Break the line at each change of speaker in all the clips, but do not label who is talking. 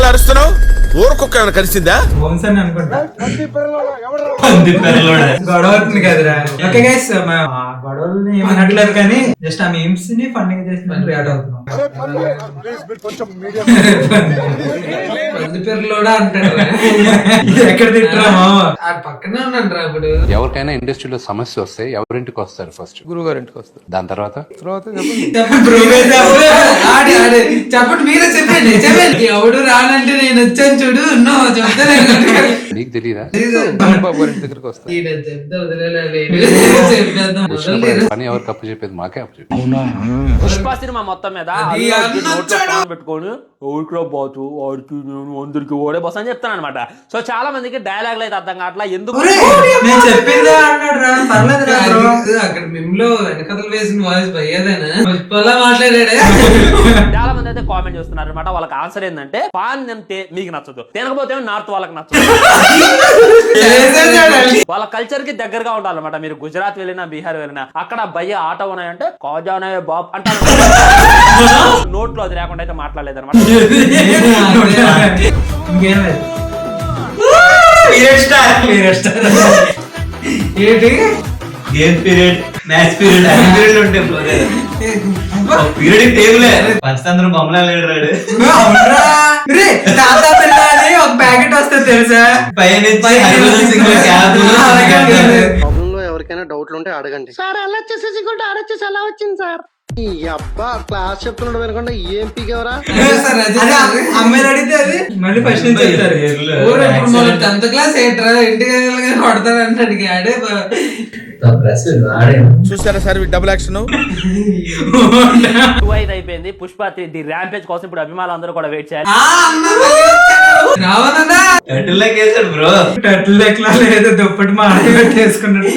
అరుస్తున్నావు? ఊరకొక్క ఏమైనా కలిసిందా?
గొడవ అవుతుంది కదరా. ఓకే గైస్, గొడవల్ని ఏమనట్లేదు కానీ జస్ట్ ఆ మీమ్స్ ని ఫండింగ్ చేసిన రియాక్ట్ అవుతున్నాం. పేరులోడా అంటాడు. ఎక్కడ తింటున్నామా? పక్కనే ఉన్నాడు రా. ఇప్పుడు
ఎవరికైనా ఇండస్ట్రీలో సమస్య వస్తే ఎవరింటికి వస్తారు? ఫస్ట్ గురువు గారింటికి వస్తారు. దాని తర్వాత
చెప్పండి, మీరే చెప్పండి. చెప్పండి, ఎవడు రానంటే నేను వచ్చాను చూడు.
నీకు తెలీదా? బాబు గారి దగ్గరికి వస్తారు. పని ఎవరు కప్పు చెప్పేది? మాకే అప్పు చెప్పేది.
పుష్ప సినిమా మొత్తం మీద పెట్టుకొని ఊరిలో బాతు వాడికి నేను అందరికి ఓడే బస్ అని చెప్తాను అనమాట. సో చాలా మందికి డైలాగులు అయితే అర్థం కావట్లా. ఎందుకు
చెప్పిందే అన్నాడు రా. పర్లేదు, అక్కడ మిమ్లో వెనకతలు వేసిన వాయిస్ భయ్యేదేనా మాట్లాడాడే.
చాలా మంది అయితే కామెంట్ చేస్తున్నారు అనమాట. వాళ్ళకి ఆన్సర్ ఏంటంటే, పాన్ తింటే మీకు నచ్చదు, తినకపోతే నార్త్ వాళ్ళకి నచ్చదు. వాళ్ళ కల్చర్ కి దగ్గరగా ఉండాలన్నమాట. మీరు గుజరాత్ వెళ్ళినా, బీహార్ వెళ్ళినా అక్కడ భయ్య ఆటో ఉన్నాయంటే కాజానే బాబ్ అంటారు. నోట్లో అది లేకుండా అయితే మాట్లాడలేదు అనమాట.
గేమ్ పీరియడ్, మ్యాచ్ పీరియడ్, అన్ని పీరియడ్ ఉంటాయి. పీరియడ్ టేబుల్ పంచతంత్రం బొమ్మలా లేడు.
ఒక ప్యాకెట్ వస్తుంది తెలుసా?
ఎవరికైనా డౌట్లు ఉంటే అడగండి సార్. అలా వచ్చేసేసి ఆడొచ్చేసి అలా వచ్చింది సార్. ఈ అబ్బా క్లాస్ చెప్తున్నాడు వినకుండా ఏం పీకెవరా?
అమ్మాయిలు అడిగితే అది మళ్ళీ ఫస్ట్ నుంచి చెప్తారు. 10th క్లాస్ ఏంట్రా ఇంటికి కొడతారు అంటే అడిగాడే.
చూసారా సార్ డబుల్ యాక్షన్?
2 అయిపోయింది. పుష్ప ది ర్యాంపేజ్ కోసం ఇప్పుడు అభిమానులు అందరూ కూడా వెయిట్ చేయాలి.
బ్రో
టర్టిల్ లెక్కలా లేదు, దుప్పటి మా వేసుకున్నట్టు.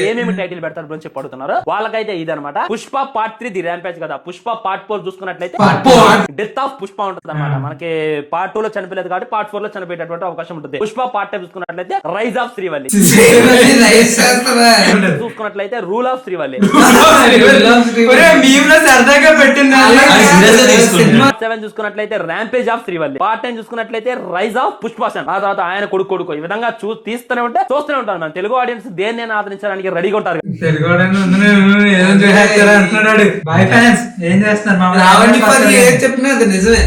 ఏమేమి టైటిల్ పెడతారు గురించి చెప్పి అడుగుతున్నారు. వాళ్ళకైతే ఇదనమాట. పుష్ప పార్ట్ 3 ది ర్యాంపేజ్ కదా. పుష్ప పార్ట్ 4 చూసుకున్నట్లయితే డెత్ ఆఫ్ పుష్ప ఉంటుంది అనమాట. మనకి పార్ట్ 2 లో చనిపోలేదు కాబట్టి పార్ట్ 4 లో చనిపోయేటటువంటి అవకాశం ఉంటుంది. పుష్ప పార్ట్ 5 చూసుకున్నట్లయితే రైజ్ ఆఫ్ శ్రీవల్లి, చూసుకున్నట్లయితే రూల్ ఆఫ్ శ్రీవల్లి,
సరదాగా పెట్టింది.
7 చూసుకున్నట్లయితే ర్యాంపేజ్ ఆఫ్ శ్రీవల్లి, పార్ట్ 10 చూసుకున్నట్లయితే రైజ్ ఆఫ్ పుష్పాసన్, ఆ తర్వాత ఆయన కొడుకు. ఈ విధంగా తీస్తూనే ఉంటే చూస్తూనే ఉంటారు. మన తెలుగు ఆడియన్స్ దేన్ని ఆదరించడానికి రెడీగా ఉంటారు.
తెలుగు అంటున్నాడు. బాయ్ ఫ్యాన్స్ ఏం చేస్తున్నారు? ఏం చెప్పినా అది నిజమే.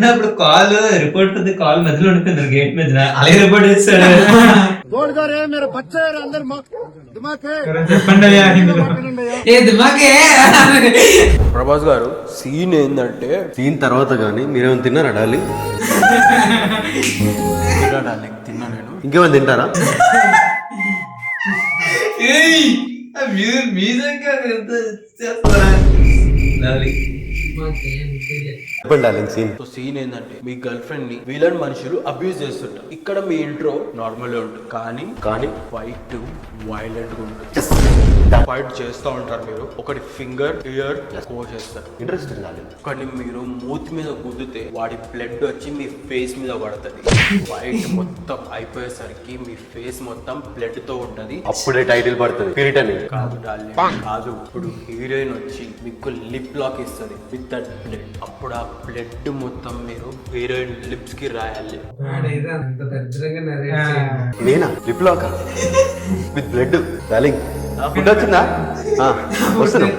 అప్పుడు కాల్ రిపోర్ట్ కాల్ మధ్యలో ఉండిపోయింది గేట్ మీద. అలాగే రిపోర్ట్ చేస్తాడు.
ప్రభాస్ గారు సీన్ ఏంటంటే,
సీన్ తర్వాత గానీ మీరేమైనా తిన్నారా డార్లింగ్?
తిన్నా నేను.
ఇంకేమైనా తింటారా?
సీన్ ఏంటంటే, మీ గర్ల్ ఫ్రెండ్ ని విలన్ మనుషులు అబ్యూజ్ చేస్తుంటారు. ఇక్కడ మీ ఇంట్రో నార్మల్ ఉంటుంది, కానీ ఫైట్ వైలెంట్ గా ఉంటుంది. ఫైట్ చేస్తూ ఉంటారు మీరు. ఒకటి ఫింగర్ ఇయర్ కోసేస్తారు.
ఇంట్రెస్టింగ్.
ఒకటి మీరు మూతి మీద గుద్దితే వాడి బ్లడ్ వచ్చి మీ ఫేస్ మీద పడుతుంది. ఫైట్ మొత్తం అయిపోయేసరికి మీ ఫేస్ మొత్తం బ్లడ్ తో ఉంటది.
అప్పుడే టైటిల్ పడుతుంది.
కాదు డార్లింగ్, కాదు. ఇప్పుడు హీరోయిన్ వచ్చి మీకు లిప్ లాక్ ఇస్తుంది విత్ దట్ బ్లడ్. అప్పుడు ఆ బ్లడ్ మొత్తం మీరు హీరోయిన్ లిప్స్ కి రాయాలి.
నేనా lip lock with blood? Darling food వచ్చిందా? వస్తున్నాం.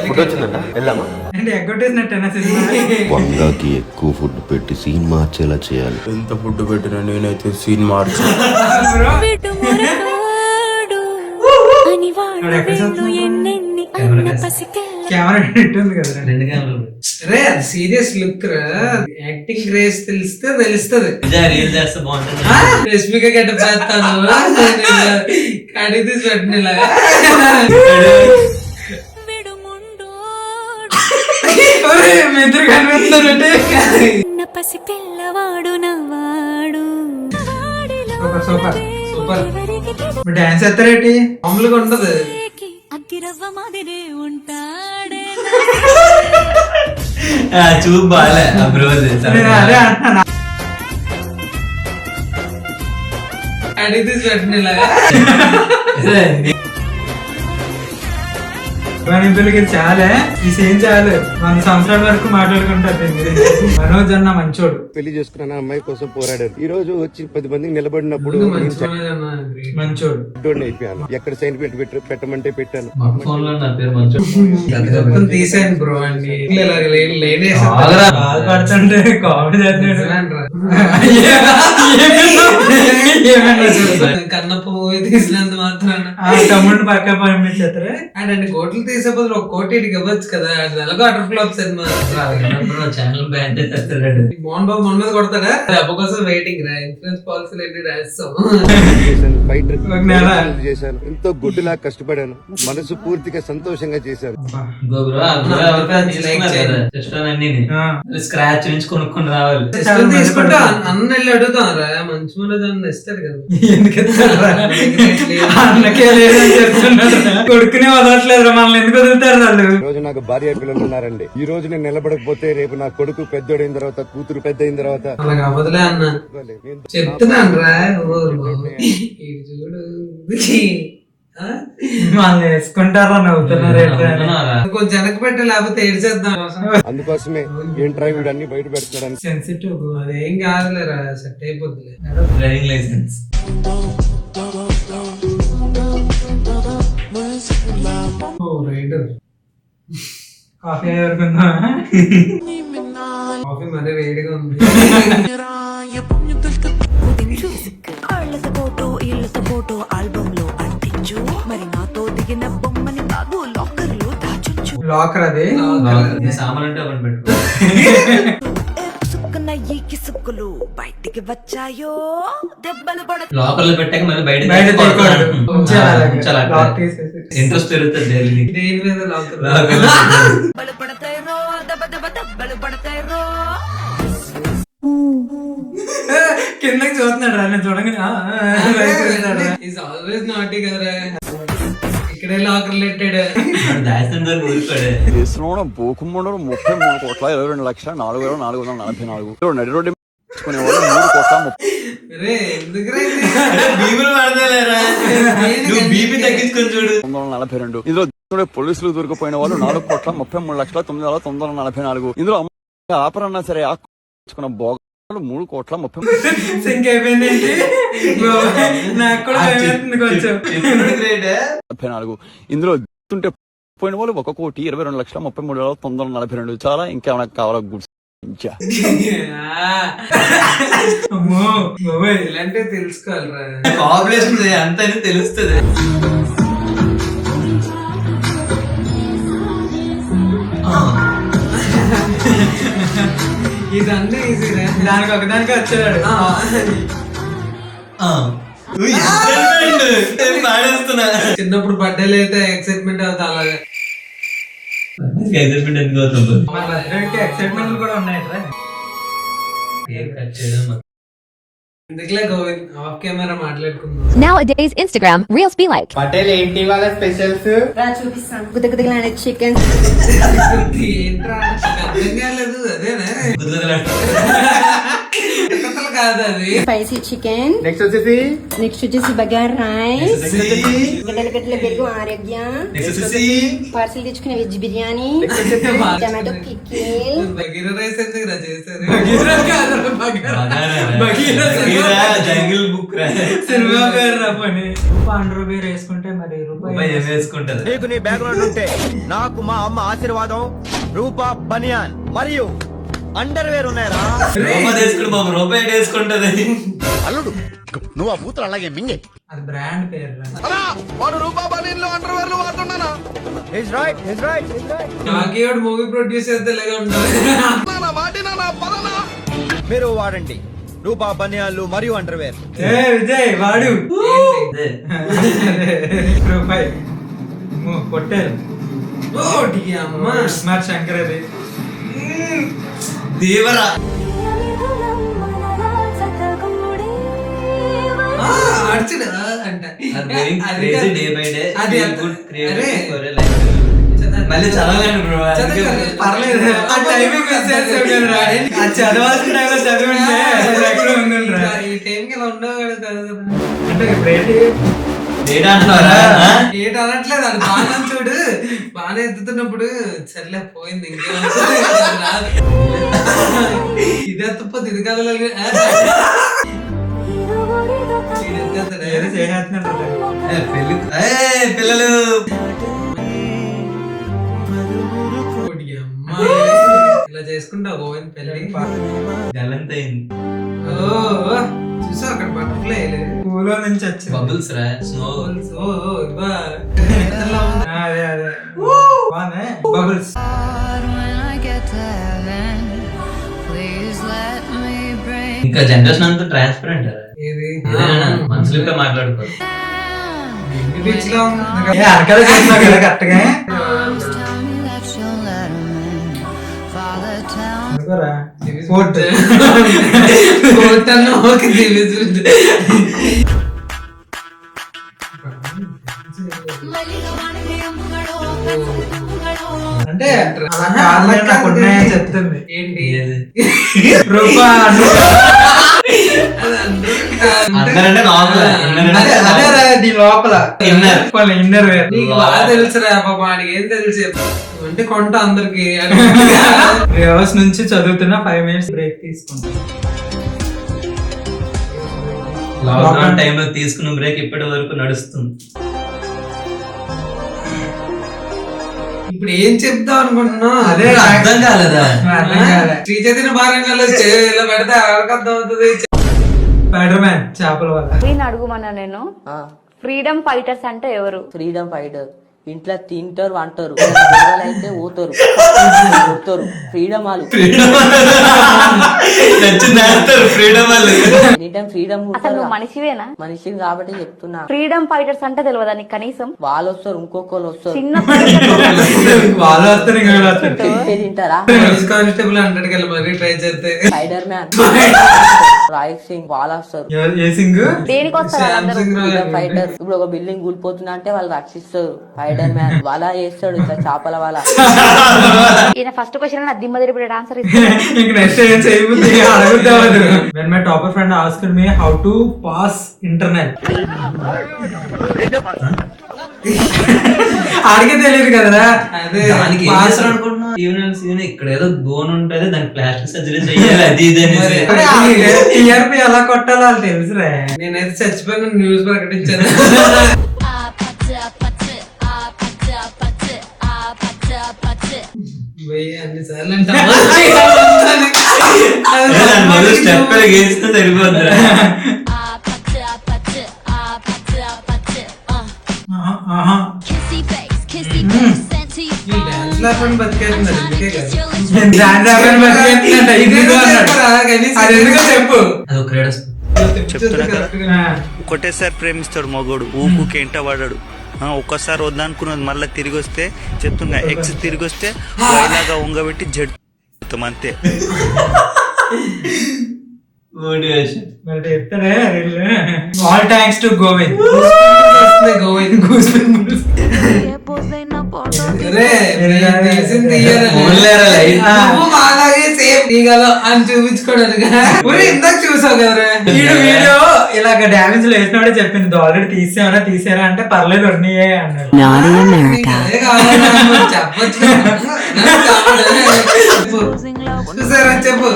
ఫుడ్ వచ్చిందంట, వెళ్దామా?
వంగాకి ఎక్కువ ఫుడ్ పెట్టి సీన్ మార్చేలా చేయాలి.
ఎంత ఫుడ్ పెట్టినా నేనైతే సీన్ మార్చు.
సీరియస్ లుక్ రా. యాక్టింగ్ గ్రేస్ తెలిస్తే తెలుస్తుంది. రష్మిక గడ్డ చేస్తాను కడిగి తీసి పెట్టినలాగా. ఇద్దరు కనిపిస్తున్నారంటే సూపర్ సూపర్. డాన్స్ ఎత్తారేటి మామూలుగా ఉండదు.
చూపు బాలే.
అదే అంటున్నా. అడిగితే పెట్టినలాగా పిల్లకి చాలే ఈ సీన్ చాలు 100 సంవత్సరాల వరకు మాట్లాడుకుంటారు దీని గురించి. మనోజ్ అన్న మంచోడు.
పెళ్లి చేసుకున్న అమ్మాయి కోసం పోరాడారు. ఈ రోజు వచ్చి 10 మందికి నిలబడినప్పుడు
మంచోడు
డోన్ అయిపోయాను. ఎక్కడ సైన్ పెట్టమంటే పెట్టాను.
ఫోన్ లో నా పేరు మంచు
తీసాను బ్రో అండి బాధపడుతుంటే కామెడీ కన్నప్ప మూవీ తీసినంత మాత్రాన తమ్ముడిని పక్క పంపించేస్తారా అండ్ కోట్లు తీసే బదులు 1 కోటి ఇవ్వచ్చు కదా. అది ఎలాగో utter flop cinema
channel ban చేస్తాడు.
మోహన్ బాబు మొన్న మీద కొడతాడా దెబ్బ కోసం వెయిటింగ్ రా. ఇన్సూరెన్స్ పాలసీలు ఎన్ని రాస్తాం.
చేశాను. ఎంతో గుడ్డులా కష్టపడాను. మనసు పూర్తిగా సంతోషంగా చేశాను.
స్క్రాచ్ నుంచి కొనుక్కొని రావాలి.
తీసుకుంటే అన్న వెళ్ళి అడుగుతాం రా. మంచి మనోజ్ అన్న ఇస్తాడు కదా. కొడుకునే వదలట్లేదు మనల్ని ఎందుకు వదులుతారు వాళ్ళు.
ఈ రోజు నాకు భార్య పిల్లలు ఉన్నారండి. ఈ రోజు నేను నిలబడకపోతే రేపు నా కొడుకు పెద్దోడైన తర్వాత కూతురు పెద్ద అయిన తర్వాత
అలాగ అవ్వదులే అన్న చెప్తున్నాను రా. చూడు వాళ్ళు వేసుకుంటారా నవ్వుతున్నారు. కొంచెం వెనక పెట్టే లేకపోతే ఏడ్చేద్దాం.
అందుకోసమే ఏంట్రా వీడు అన్ని బయట పెడతాడని.
సెన్సిటివ్ అదేం కాదులేరా. సెట్ అయిపోద్దిలే.
డ్రైవింగ్ లైసెన్స్
కాఫీ ఎవరుకుందా? కాఫీ మరీ వేడిగా ఉంది.
కాళ్ళతో ఫోటో ఇళ్ళతో ఫోటో ఆల్బమ్ లో అంటించు. మరి నాతో దిగిన బొమ్మని బాబు లాకర్ లో దాచొచ్చు.
లాకర్ అది
సామాన్ అంటే అవన్నీ పెట్టు.
సుక్కున ఈ కిసుక్కులు బయటికి వచ్చాయో దెబ్బలు పడ
లోకల్ లో పెట్టాక మళ్ళీ బయట ఇంట్రెస్ట్ పెరుగుతుంది డైలీ.
దేని మీద లాకర్
దెబ్బలు పడతాయి రో. దెబ్బ దెబ్బ దెబ్బలు పడతాయి రో.
కిందకి చూస్తున్నాడు రా. నేను చూడగానే ఈజ్ ఆల్వేస్ నాటీ కదరా. ఇక్కడే లాకర్లు పెట్టాడు.
దాచిన ఊరుకోడే.
దేశంలో భూకుంభంలో 33,22,04,444 నడి రోడ్డు కునేవాళ్ళు 3,30,000.
ఎందుకురా
బీబీలు పడతలేరా? బీపీ తగ్గించుకొని చూడు.
942. ఇందులో పోలీసులు దొరికిపోయిన వాళ్ళు 4,33,944. ఇందులో ఆపరన్నా సరే ఆకున్న బోగ 3,44,000. ఇందులో ఉంటే పోయిన వాళ్ళు 1,22,33,942. చాలా ఇంకేమైనా కావాలా గుడ్స్
ఇలాంటివి తెలుసుకోవాలిరా.
పాపులేషన్ అంత తెలుస్తుంది.
ఇదన్నీ ఈజీరా. దానికి ఒకదానికి వచ్చాడు. చిన్నప్పుడు బర్త్డేలు అయితే ఎక్సైట్మెంట్ అవుతా. అలాగే
ఎక్సైట్మెంట్ ఎందుకు అవుతుంది?
ఎక్సైట్మెంట్ కూడా ఉన్నాయి. ఎందుకులే గోవింద్ ఆఫ్ కెమెరా మాట్లాడుకుందాం.
Nowadays Instagram reels be like
Patel ఏంటి వాళ్ళ స్పెషల్స్
చూపిస్తాను. గుదగుదలాడే చికెన్.
ఏంట్రా అర్థం కాలేదు. అదేనా కాదు అది.
Spicy chicken.
నెక్స్ట్ వచ్చేసి
బగార్ రైస్. గడ్డల గడ్డల పెరుగు ఆరోగ్యం. పార్సల్ తెచ్చుకునే veg biryani. Tomato pickle.
Bagheera rice ఎందుకు రా చేశారు?
జంగిల్ బుక్
సినిమా పేరు రా పని. ₹100 వేసుకుంటే మరి రూపాయి
వేసుకుంటది.
నీకు నీ బ్యాక్గ్రౌండ్ ఉంటే నాకు మా అమ్మ ఆశీర్వాదం రూపా బనియాన్ మరియు అండర్వేర్ ఉన్నాయరా.
రూపాయి వేసుకుంటది.
అల్లుడు నువ్వు ఆ బూతులు అలాగే మింగే.
అది బ్రాండ్ పేరు రా.
వాడు రూపా బనియన్ లో అండర్వేర్ వాడుతున్నానా? Is right.
నాకేవాడు మూవీ ప్రొడ్యూస్ చేస్తే ఇలాగే ఉంటుంది.
మీరు వాడండి రూపా బనియాన్లు మరియు అండర్వేర్.
విజయ్ వాడు రూపాయి కొట్టారు. అమ్మ స్మార్ట్ శంకర్ అది
దేవరా.
అంట
డే బై డే. మళ్ళీ చదవలేను బ్రో.
పర్లేదు ఆ టైమింగ్
చదవాల్సిన టైంలో చదివింటే
ఈ టైంకి ఇలా ఉండవు కదా.
అంటే ఇప్పుడేంటి డేటా అంటున్నారా?
ఏంటి అనట్లేదు అది బాగా చూడు బాగా ఎత్తుతున్నప్పుడు సర్లే పోయింది ఇంకేం రాదు ఇది ఎత్తపోతే ఇది కదా
పిల్లలు
ఇలా చేసుకుంటా గోవింద్ పెళ్ళి
గల్లంత అయింది.
చూసా అక్కడ బటర్ఫ్లై
పూలో నుంచి వచ్చి బబుల్స్ రా స్నో.
అదే అదే బబుల్స్.
ఇంకా జనరేషన్ అంతా ట్రాన్స్పరెంట్
ఇది
మనసులో మాట్లాడుకోరు.
బీచ్ లో
అరకలు చేస్తున్నా కదా కరెక్ట్గా.
అంటే
చెప్తుంది
ఏంటి
అందరంటే
నీ లోపల
ఇన్నర్
నీకు బాగా తెలుసురా పాప వాడికి ఏం తెలుసు అంటే కొంట అందరికి
రివర్స్ నుంచి చదువుతున్నా 5 minutes బ్రేక్ తీసుకుంటా. లాక్డౌన్ టైంలో తీసుకున్న బ్రేక్ ఇప్పటి వరకు నడుస్తుంది.
ఇప్పుడు ఏం చెప్తాం అనుకుంటున్నా
అదే అర్థం కాలేదా?
శ్రీ చైతన్య భారంగా ఇలా పెడితే ఎవరికి అర్థం అవుతుంది.
స్పైడర్ మ్యాన్ చేపల వల్ల
అడుగుమన్నా నేను ఫ్రీడమ్ ఫైటర్స్ అంటే ఎవరు?
ఫ్రీడమ్ ఫైటర్ ఇంట్లో తింటారు అంటారు అయితే పోతారు కొడతారు ఫ్రీడమ్ వాళ్ళు ఫ్రీడమ్
మనిషివేనా?
మనిషిని కాబట్టి చెప్తున్నా.
ఫ్రీడమ్ ఫైటర్స్ అంటే తెలియదా నీకు కనీసం?
వాళ్ళు వస్తారు ఇంకొకరు వస్తారు తింటారా?
కానిస్టేబుల్ 100 కి మరీ ట్రై చేస్తే
స్పైడర్ మ్యాన్ రాయల్ సింగ్ వాళ్ళు వస్తారు.
దేనికి వస్తారు?
ఫ్రీడమ్ ఫైటర్ ఇప్పుడు ఒక బిల్డింగ్ కూలిపోతున్నా అంటే వాళ్ళు రక్షిస్తారు. స్పైడర్ మ్యాన్ వాళ్ళ చేస్తాడు ఇట్లా చేపల వాళ్ళ.
ఈయన ఫస్ట్ క్వశ్చన్ దిమ్మ తిరిగి answer
When my topper friend asked me how to pass internet, ఆడికే తెలియదు కదరా.
అదే
దానికి అనుకుంటున్నా ఇక్కడ ఏదో బోన్ ఉంటది దానికి ప్లాస్టిక్ సర్జరీ చేయాలి అది ఇది టీఆర్పీ ఎలా కొట్టాలో వాళ్ళు తెలుసురా.
నేనైతే చచ్చిపోయిన న్యూస్ ప్రకటించాను. అన్నిసార్లు
సరిపోద్ది. చెప్పు
ఒకటేసారి ప్రేమిస్తాడు మగోడు ఊపుకి ఎంట పడాడు. ఒక్కసారి వద్దనుకున్నది మళ్ళీ తిరిగి వస్తే చెప్తున్నా ఎక్స్ తిరిగి వస్తే వైలాగా ఉంగబెట్టి జడ్ అంతే.
All thanks to Govind.
అని చూపించుకోవడానికి ఇందాక చూసావు కదా
వీడియో ఇలాగ డామేజ్ లో వేసినప్పుడే చెప్పింది ఆల్రెడీ తీసారా అంటే పర్లేదు ఉన్నాయే అన్నాడు.
చూసారా చెప్పు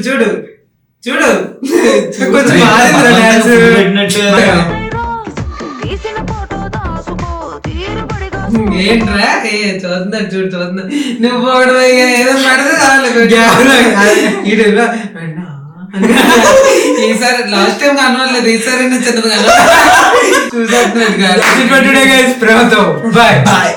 చూడు చూడు కొంచెం ఏంట్రా చూస్తున్నా చూడు చూస్తున్నా నువ్వు పోవడం ఏదో పడదు. ఈసారి లాస్ట్ టైం కనవలేదు ఈసారి చిన్నది కదా చూసేస్తున్నాడు. Bye bye.